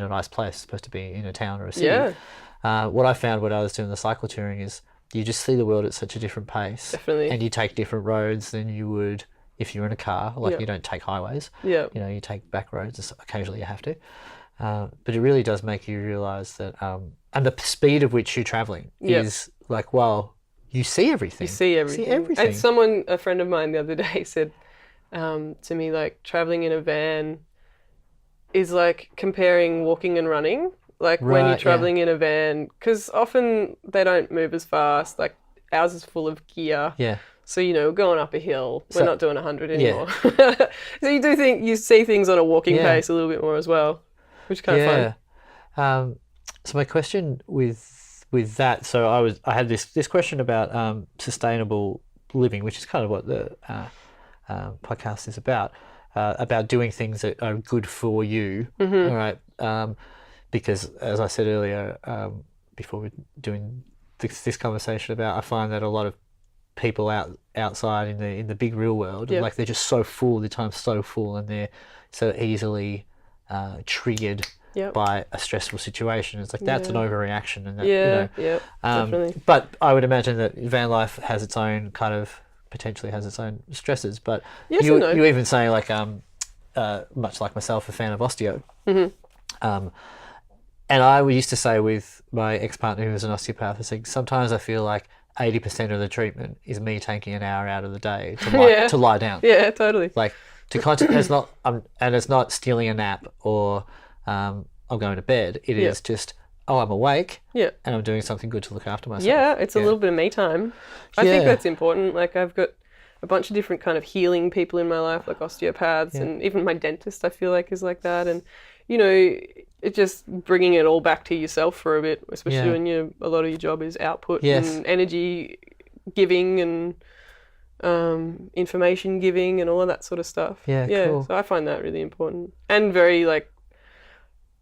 a nice place. It's supposed to be in a town or a city. What I found when I was doing the cycle touring is you just see the world at such a different pace. Definitely. And you take different roads than you would if you're in a car. Like you don't take highways. Yeah. You take back roads. Occasionally you have to. But it really does make you realise that, and the speed of which you're travelling is like, well, you see everything. You see everything. And a friend of mine the other day said to me, like, travelling in a van is like comparing walking and running. Like when you're traveling in a van, because often they don't move as fast. Like ours is full of gear. Yeah. So, we're going up a hill. We're not doing 100 anymore. So you see things on a walking pace a little bit more as well, which is kind of fun. So my question with that, so I had this question about sustainable living, which is kind of what the podcast is about doing things that are good for you. All right. Because, as I said earlier, before we're doing this conversation I find that a lot of people outside in the big real world, like they're just so full, their time's so full, and they're so easily triggered by a stressful situation. It's like that's an overreaction, and that, definitely. But I would imagine that van life has its own potentially has its own stresses. But you even say like much like myself, a fan of osteo. And I used to say with my ex-partner who was an osteopath, I said, sometimes I feel like 80% of the treatment is me taking an hour out of the day to lie down. Yeah, totally. Like to concentrate. It's not stealing a nap or I'm going to bed. It is just, I'm awake and I'm doing something good to look after myself. Yeah, it's a little bit of me time. I think that's important. Like I've got a bunch of different kind of healing people in my life, like osteopaths and even my dentist I feel like is like that. And, it's just bringing it all back to yourself for a bit, especially when a lot of your job is output and energy giving and information giving and all of that sort of stuff. Yeah, cool. So I find that really important. And very, like,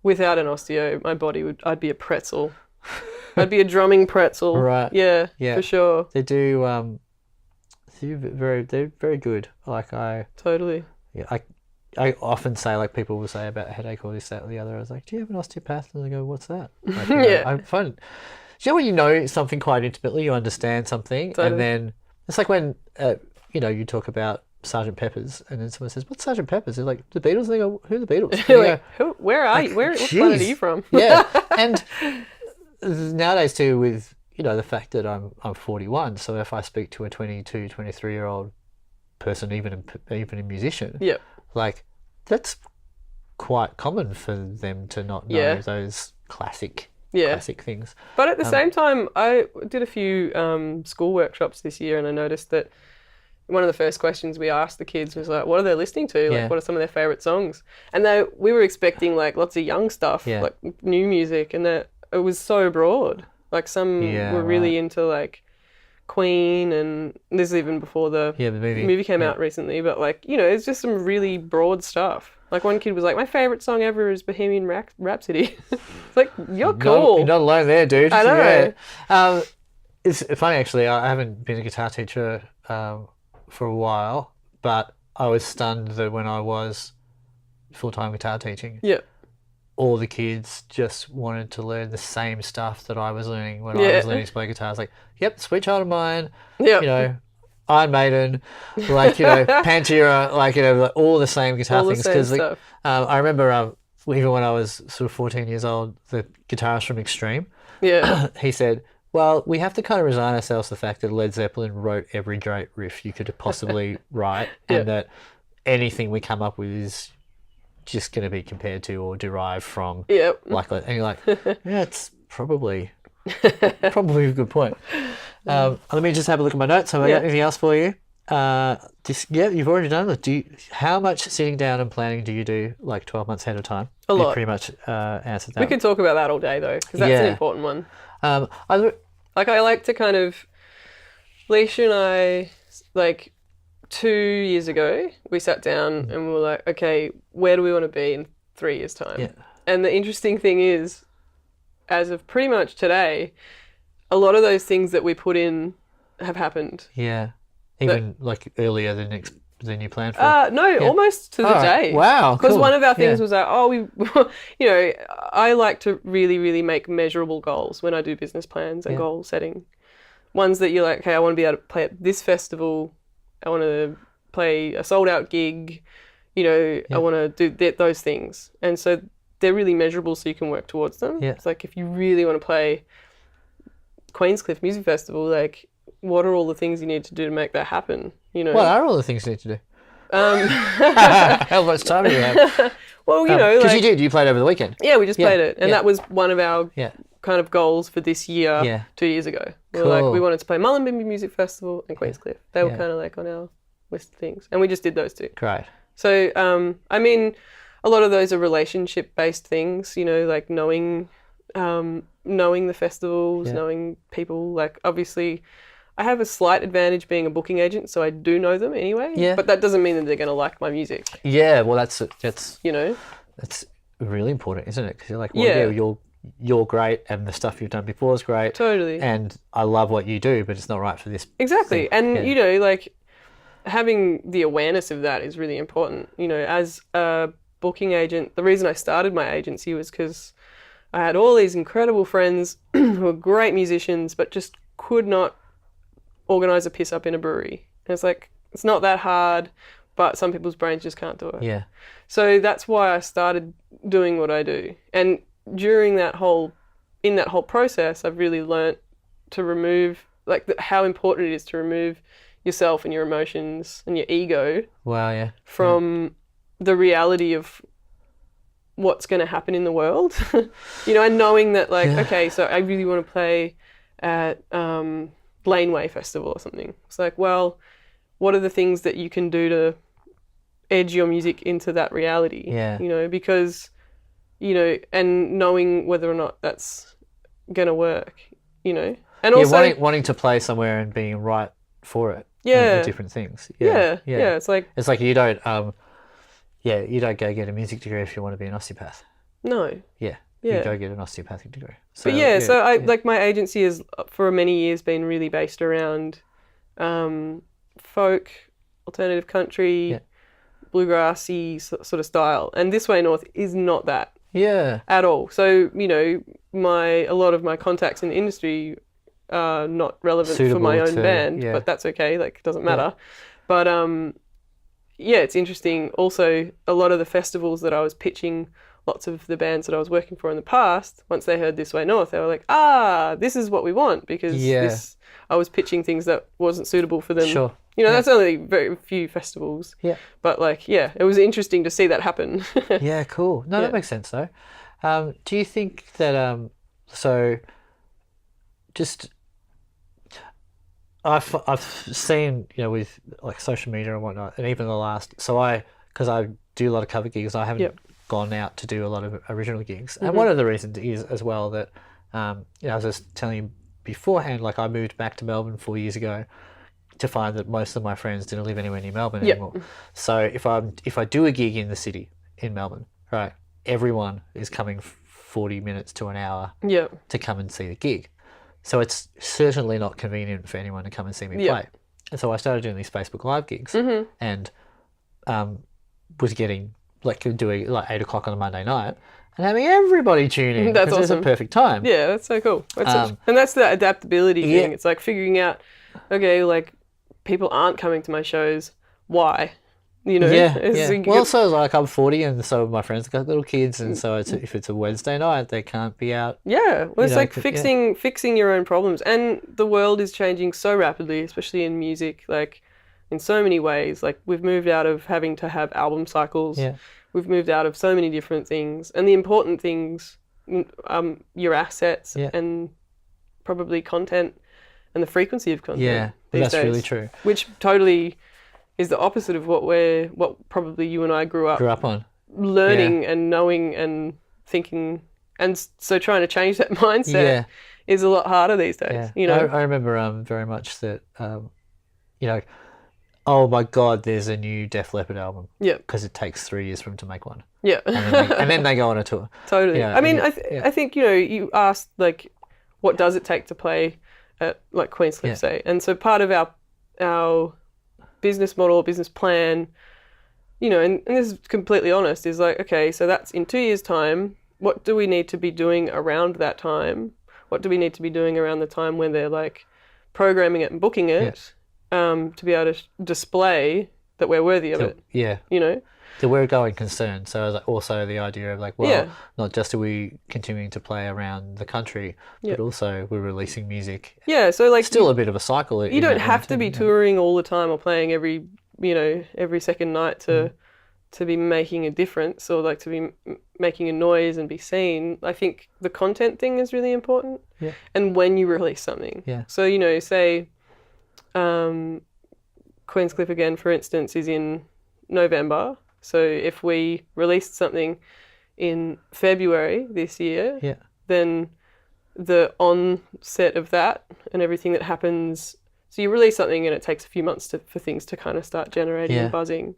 without an osteo, my body I'd be a pretzel. I'd be a drumming pretzel. Right. Yeah, for sure. They do, they're very good. Like Totally. Yeah, I often say, like, people will say about a headache or this, that, or the other. I was like, do you have an osteopath? And they go, what's that? Like, Yeah. I find, do you know when you know something quite intimately, you understand something, Totally. and then it's like when, you talk about Sergeant Pepper's, and then someone says, what's Sergeant Pepper's? They're like, the Beatles? And they go, who are the Beatles? And You're like, where are you? What planet are you from? Yeah. And nowadays too, with, the fact that I'm 41, so if I speak to a 22, 23-year-old person, even a musician, yeah, like, that's quite common for them to not know those classic things. But at the same time, I did a few school workshops this year, and I noticed that one of the first questions we asked the kids was like, what are they listening to? Like, what are some of their favourite songs? And we were expecting, like, lots of young stuff, like new music, and that it was so broad. Like, some were really into, like, Queen, and this is even before the movie came out recently, but, like, it's just some really broad stuff. Like, one kid was like, my favourite song ever is Bohemian Rhapsody. It's like, you're cool. You're not alone there, dude. I know. Yeah. It's funny, actually. I haven't been a guitar teacher for a while, but I was stunned that when I was full-time guitar teaching, all the kids just wanted to learn the same stuff that I was learning when I was learning to play guitar. I was like, yep, Sweet Child of Mine, Iron Maiden, like, Pantera, like, like all the same guitar things. Because, like, I remember even when I was sort of 14 years old, the guitarist from Extreme, he said, well, we have to kind of resign ourselves to the fact that Led Zeppelin wrote every great riff you could possibly write, and that anything we come up with is just going to be compared to or derived from like that. And you're like, yeah, it's probably a good point. Let me just have a look at my notes. Have I got anything else for you? You've already done it. How much sitting down and planning do you do, like 12 months ahead of time? A lot. You pretty much answered that. We could talk about that all day, though, because that's an important one. I like to kind of, Leisha and I, like, 2 years ago, we sat down and we were like, okay, where do we want to be in 3 years' time? Yeah. And the interesting thing is, as of pretty much today, a lot of those things that we put in have happened. Yeah. Even like earlier than you planned for? Almost to the day. Wow. Because one of our things was like, I like to really, really make measurable goals when I do business plans and goal setting. Ones that you're like, okay, I want to be able to play at this festival. I want to play a sold-out gig, I want to do those things. And so they're really measurable so you can work towards them. Yeah. It's like, if you really want to play Queenscliff Music Festival, like, what are all the things you need to do to make that happen? What are all the things you need to do? How much time do you have? Well, because you played over the weekend. Yeah, we just played it. And that was one of our kind of goals for this year 2 years ago. We were like, we wanted to play Mullumbimby Music Festival and Queenscliff. They were kind of like on our list of things. And we just did those two. Great. So, a lot of those are relationship-based things, like knowing the festivals, knowing people. Like, obviously, I have a slight advantage being a booking agent, so I do know them anyway. Yeah. But that doesn't mean that they're going to like my music. Yeah, well, that's that's really important, isn't it? Because you're like, you're great, and the stuff you've done before is great. Totally. And I love what you do, but it's not right for this. Exactly. Thing. And, like, having the awareness of that is really important. As a booking agent, the reason I started my agency was because I had all these incredible friends who were great musicians, but just could not organise a piss up in a brewery. And it's like, it's not that hard, but some people's brains just can't do it. Yeah. So that's why I started doing what I do. And during that whole process, I've really learnt to remove, like, how important it is to remove yourself and your emotions and your ego. Wow, yeah. From the reality of what's going to happen in the world. And knowing that, like, okay, so I really want to play at Laneway Festival or something. It's like, well, what are the things that you can do to edge your music into that reality? Yeah. Because, and knowing whether or not that's going to work, And also wanting to play somewhere and being right for it. Yeah. different things. Yeah. It's like you don't you don't go get a music degree if you want to be an osteopath. no. Yeah. Yeah. You go get an osteopathic degree. So, But so I like my agency has for many years been really based around folk, alternative country, bluegrassy sort of style, and This Way North is not that at all. So a lot of my contacts in the industry are not relevant for my own band, but that's okay. Like, it doesn't matter. But it's interesting. Also, a lot of the festivals that I was pitching, lots of the bands that I was working for in the past, once they heard This Way North, they were like, this is what we want, because I was pitching things that wasn't suitable for them. Sure. That's only very few festivals. Yeah. But it was interesting to see that happen. Yeah, cool. No, that makes sense though. Do you think that I've seen, with like social media and whatnot, and even because I do a lot of cover gigs, I haven't gone out to do a lot of original gigs. And one of the reasons is as well that, I was just telling you beforehand, like I moved back to Melbourne 4 years ago to find that most of my friends didn't live anywhere near Melbourne anymore. So if I do a gig in the city, in Melbourne, right, everyone is coming 40 minutes to an hour to come and see the gig. So it's certainly not convenient for anyone to come and see me play. And so I started doing these Facebook Live gigs and was getting, doing 8 o'clock on a Monday night and having everybody tune in. That's awesome. It's a perfect time. Yeah, that's so cool. And that's the adaptability thing. It's like figuring out, okay, like people aren't coming to my shows. Why? Well, also, like, I'm 40 and so my friends have got little kids, and so if it's a Wednesday night, they can't be out. Yeah, well, it's like fixing your own problems. And the world is changing so rapidly, especially in music, like in so many ways. Like, we've moved out of having to have album cycles. Yeah. We've moved out of so many different things. And the important things, your assets and probably content and the frequency of content. Yeah, that's days, really true. Which totally is the opposite of what probably you and I grew up on, learning and knowing and thinking, and so trying to change that mindset is a lot harder these days. I remember very much that oh my God, there's a new Def Leppard album. Yeah, because it takes 3 years for them to make one. Yeah, and then they go on a tour. Totally. I mean, I think you asked like, what does it take to play at like Queenscliff, say, and so part of our business model, business plan, and this is completely honest, is like, okay, so that's in 2 years' time. What do we need to be doing around that time? What do we need to be doing around the time when they're like programming it and booking it to be able to display that we're worthy of it? Yeah. So we're a going concern. So also the idea of like, not just are we continuing to play around the country, but also we're releasing music. Yeah, so like still a bit of a cycle. You don't have to be touring all the time or playing every second night to be making a difference or like to be making a noise and be seen. I think the content thing is really important. Yeah. And when you release something. Yeah. So, say Queenscliff again, for instance, is in November. So if we released something in February this year, then the onset of that and everything that happens, so you release something and it takes a few months for things to kind of start generating and buzzing.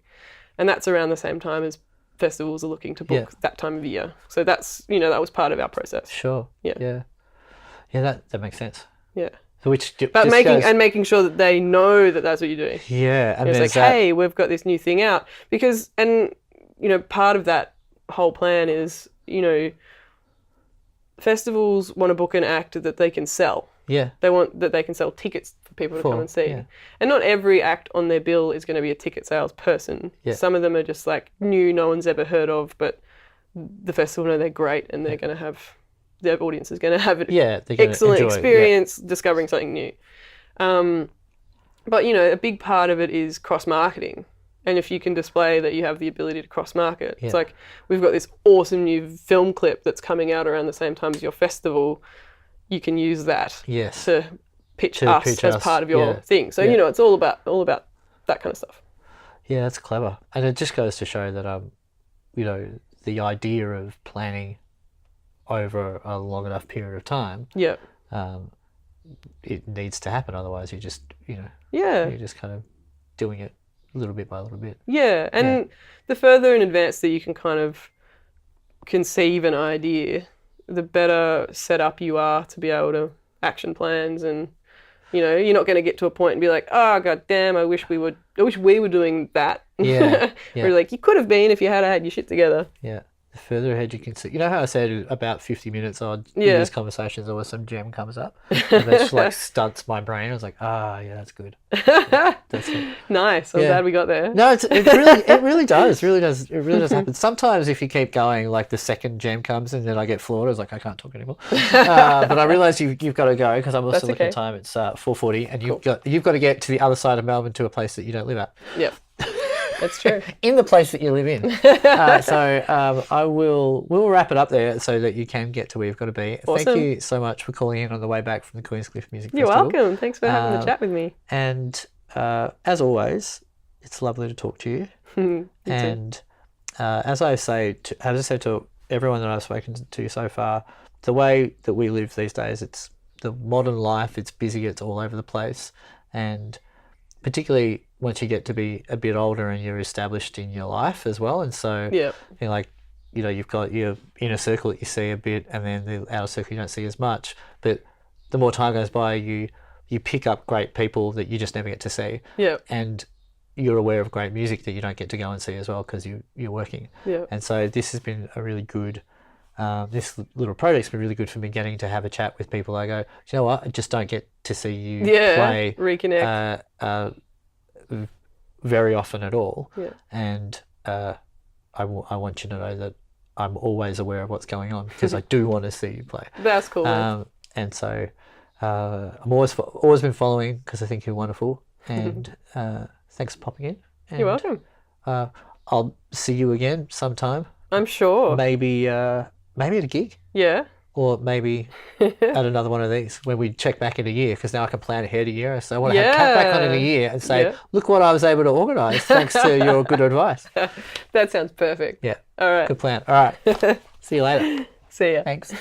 And that's around the same time as festivals are looking to book that time of year. So that's, that was part of our process. Sure. Yeah. Yeah, that makes sense. Yeah. So making sure that they know that that's what you're doing. Yeah, and it's like, hey, we've got this new thing out because part of that whole plan is festivals want to book an act that they can sell. Yeah, they want that they can sell tickets for people to come and see. Yeah. And not every act on their bill is going to be a ticket sales person. Yeah. Some of them are just like new, no one's ever heard of, but the festival know they're great and they're going to have. Their audience is going to have an excellent experience discovering something new. But, a big part of it is cross-marketing. And if you can display that you have the ability to cross-market, it's like we've got this awesome new film clip that's coming out around the same time as your festival. You can use that to pitch us as part of your thing. So, it's all about that kind of stuff. Yeah, that's clever. And it just goes to show that, the idea of planning over a long enough period of time it needs to happen. Otherwise, you're just Yeah. you're just kind of doing it little bit by little bit. Yeah, and the further in advance that you can kind of conceive an idea, the better set up you are to be able to action plans, and you're not going to get to a point and be like, oh god damn, I wish we were doing that. Yeah. Where you're like, you could have been if you had your shit together. Yeah. The further ahead you can see. You know how I said about 50 minutes odd in these conversations, always some gem comes up, and that just like stunts my brain. I was like, yeah, that's good. That's good. Nice. I'm glad we got there. No, it really does. It really does happen. Sometimes if you keep going, like the second gem comes and then I get floored. I was like, I can't talk anymore. But I realise you've got to go because I'm also looking at time. It's 4:40, and you've got to get to the other side of Melbourne to a place that you don't live at. Yep. That's true. In the place that you live in. We'll wrap it up there so that you can get to where you've got to be. Awesome. Thank you so much for calling in on the way back from the Queenscliff Music Festival. You're welcome. Thanks for having the chat with me. And as always, it's lovely to talk to you. And as I said to everyone that I've spoken to so far, the way that we live these days, it's the modern life. It's busy. It's all over the place, and particularly once you get to be a bit older and you're established in your life as well. And so, you've got your inner circle that you see a bit, and then the outer circle you don't see as much. But the more time goes by, you pick up great people that you just never get to see. Yeah. And you're aware of great music that you don't get to go and see as well because you're working. Yeah. And so this has been a really good, this little project's been really good for me, getting to have a chat with people. I go, you know what, I just don't get to see you play. Reconnect. Very often at all. Yeah. And I want you to know that I'm always aware of what's going on because I do want to see you play. That's cool. And so I'm always been following because I think you're wonderful. And thanks for popping in. And, you're welcome. I'll see you again sometime. I'm sure. Maybe at a gig. Yeah. Or maybe at another one of these when we check back in a year, because now I can plan ahead a year. So I want to have Kat back on in a year and say, look what I was able to organise thanks to your good advice. That sounds perfect. Yeah. All right. Good plan. All right. See you later. See ya. Thanks.